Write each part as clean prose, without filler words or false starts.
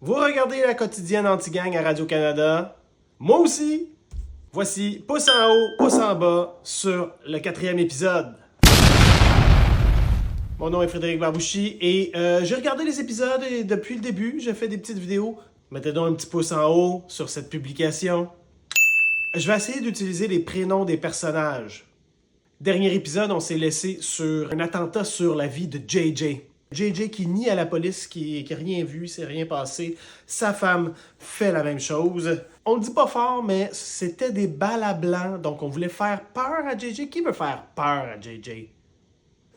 Vous regardez la quotidienne anti-gang à Radio-Canada. Moi aussi. Voici pouce en haut, pouce en bas sur le 4e épisode. Mon nom est Frédéric Barbouchi et j'ai regardé les épisodes et depuis le début, j'ai fait des petites vidéos. Mettez donc un petit pouce en haut sur cette publication. Je vais essayer d'utiliser les prénoms des personnages. Dernier épisode, on s'est laissé sur un attentat sur la vie de JJ. JJ qui nie à la police qui n'a rien vu, s'est rien passé. Sa femme fait la même chose. On le dit pas fort, mais c'était des balles à blanc, donc on voulait faire peur à JJ. Qui veut faire peur à JJ?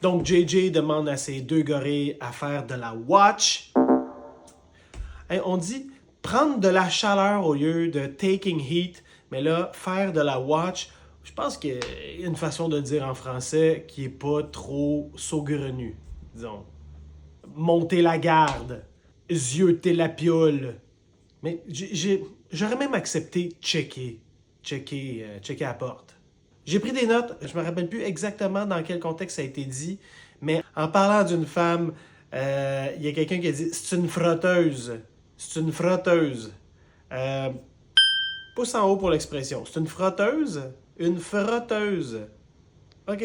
Donc JJ demande à ses deux gorilles à faire de la watch. Hey, on dit prendre de la chaleur au lieu de taking heat, mais là, faire de la watch, je pense qu'il y a une façon de dire en français qui est pas trop saugrenue, disons. Monter la garde, zioter la piole. Mais j'aurais même accepté checker à la porte. J'ai pris des notes, je me rappelle plus exactement dans quel contexte ça a été dit, mais en parlant d'une femme, il y a quelqu'un qui a dit « c'est une frotteuse ». C'est une frotteuse. Pouce en haut pour l'expression. C'est une frotteuse? Une frotteuse. OK.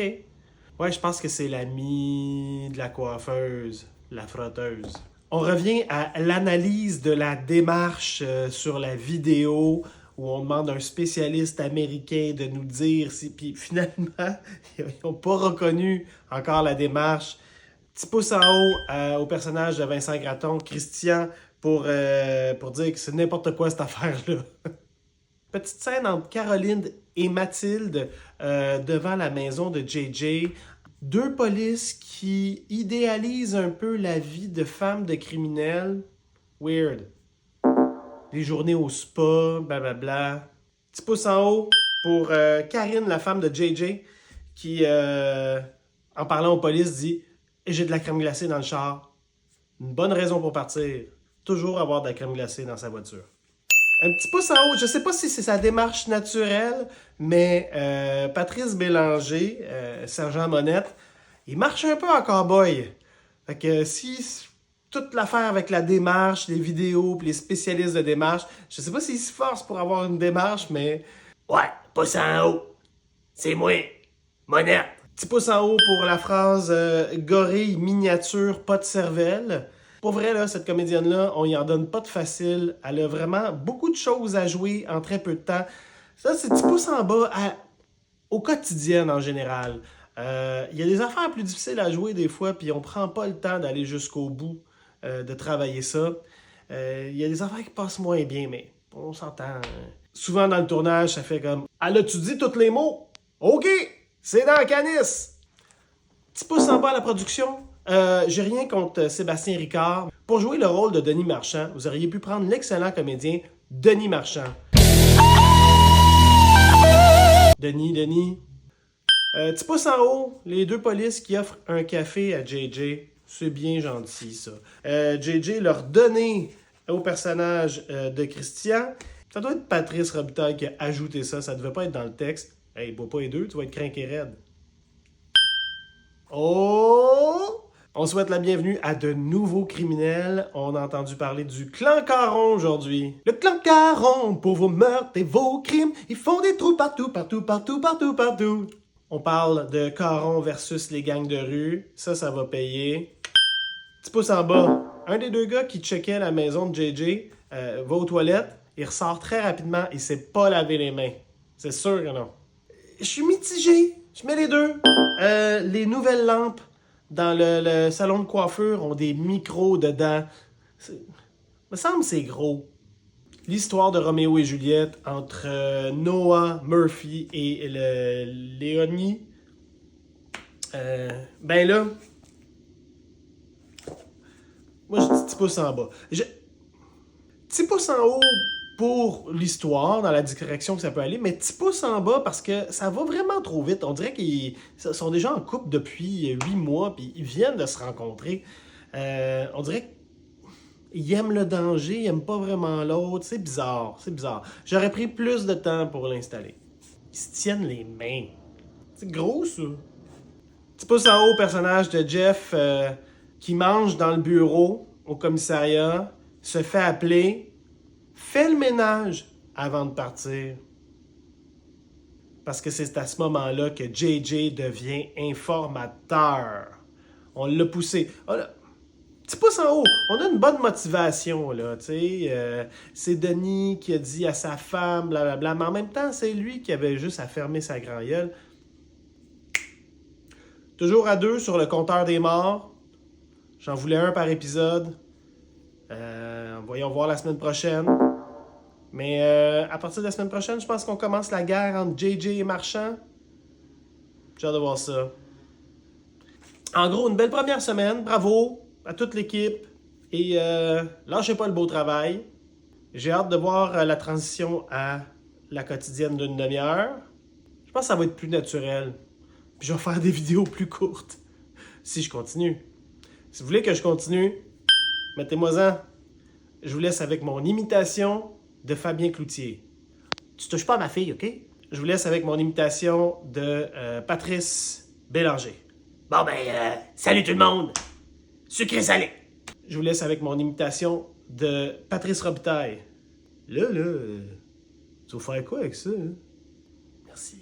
Ouais, je pense que c'est l'ami de la coiffeuse, la frotteuse. On revient à l'analyse de la démarche sur la vidéo où on demande à un spécialiste américain de nous dire si... Puis finalement, ils n'ont pas reconnu encore la démarche. Petit pouce en haut au personnage de Vincent Gratton, Christian, pour dire que c'est n'importe quoi cette affaire-là. Petite scène entre Caroline et Mathilde devant la maison de JJ. Deux polices qui idéalisent un peu la vie de femmes de criminels. Weird. Les journées au spa, blablabla. Petit pouce en haut pour Karine, la femme de JJ, qui, en parlant aux polices, dit « J'ai de la crème glacée dans le char. » Une bonne raison pour partir. Toujours avoir de la crème glacée dans sa voiture. Un petit pouce en haut, je sais pas si c'est sa démarche naturelle, mais Patrice Bélanger, Sergent Monette, il marche un peu en cow-boy. Fait que si toute l'affaire avec la démarche, les vidéos, puis les spécialistes de démarche, je sais pas s'il se force pour avoir une démarche, mais... Ouais, pouce en haut. C'est moi, Monette. Petit pouce en haut pour la phrase gorille miniature, pas de cervelle. Pour vrai, là, cette comédienne-là, on y en donne pas de facile. Elle a vraiment beaucoup de choses à jouer en très peu de temps. Ça, c'est petit pouce en bas au quotidien en général. Il y a des affaires plus difficiles à jouer des fois, puis on prend pas le temps d'aller jusqu'au bout de travailler ça. Il y a des affaires qui passent moins bien, mais on s'entend. Souvent dans le tournage, ça fait comme « Elle a-tu dit tous les mots? OK, c'est dans la canisse! » Petit pouce en bas à la production. J'ai rien contre Sébastien Ricard. Pour jouer le rôle de Denis Marchand, vous auriez pu prendre l'excellent comédien Denis Marchand. Denis. Petit pouce en haut, les deux polices qui offrent un café à JJ. C'est bien gentil, ça. JJ leur donnait au personnage de Christian. Ça doit être Patrice Robitaille qui a ajouté ça. Ça devait pas être dans le texte. Hey, bois pas les deux, tu vas être crinqué raide. Oh! On souhaite la bienvenue à de nouveaux criminels. On a entendu parler du clan Caron aujourd'hui. Le clan Caron, pour vos meurtres et vos crimes, ils font des trous partout. On parle de Caron versus les gangs de rue. Ça va payer. Petit pouce en bas. Un des deux gars qui checkait la maison de JJ va aux toilettes. Il ressort très rapidement. Il sait pas laver les mains. C'est sûr que non. Je suis mitigé. Je mets les deux. Les nouvelles lampes dans le salon de coiffure ont des micros dedans. Me semble que c'est gros. L'histoire de Roméo et Juliette entre Noah Murphy et Léonie. Ben là, moi je dis petit pouce en bas. Petit pouce en haut pour l'histoire, dans la direction que ça peut aller, mais petit pouce en bas parce que ça va vraiment trop vite. On dirait qu'ils sont déjà en couple depuis 8 mois, puis ils viennent de se rencontrer. On dirait qu'ils aiment le danger, ils n'aiment pas vraiment l'autre. C'est bizarre. J'aurais pris plus de temps pour l'installer. Ils se tiennent les mains. C'est gros, ça. Petit pouce en haut au personnage de Jeff qui mange dans le bureau au commissariat. se fait appeler, fais le ménage avant de partir. Parce que c'est à ce moment-là que JJ devient informateur. On l'a poussé. Petit pouce en haut. On a une bonne motivation, là, tu sais. C'est Denis qui a dit à sa femme, blablabla. Mais en même temps, c'est lui qui avait juste à fermer sa grand gueule. Toujours à 2 sur le compteur des morts. J'en voulais un par épisode. Voyons voir la semaine prochaine. Mais à partir de la semaine prochaine, je pense qu'on commence la guerre entre JJ et Marchand. J'ai hâte de voir ça. En gros, une belle première semaine. Bravo à toute l'équipe. Et lâchez pas le beau travail. J'ai hâte de voir la transition à la quotidienne d'une demi-heure. Je pense que ça va être plus naturel. Puis je vais faire des vidéos plus courtes. Si je continue. Si vous voulez que je continue, mettez-moi-en. Je vous laisse avec mon imitation de Fabien Cloutier. Tu touches pas à ma fille, OK? Je vous laisse avec mon imitation de Patrice Bélanger. Bon salut tout le monde! Sucré salé! Je vous laisse avec mon imitation de Patrice Robitaille. Là, tu vas faire quoi avec ça? Hein? Merci.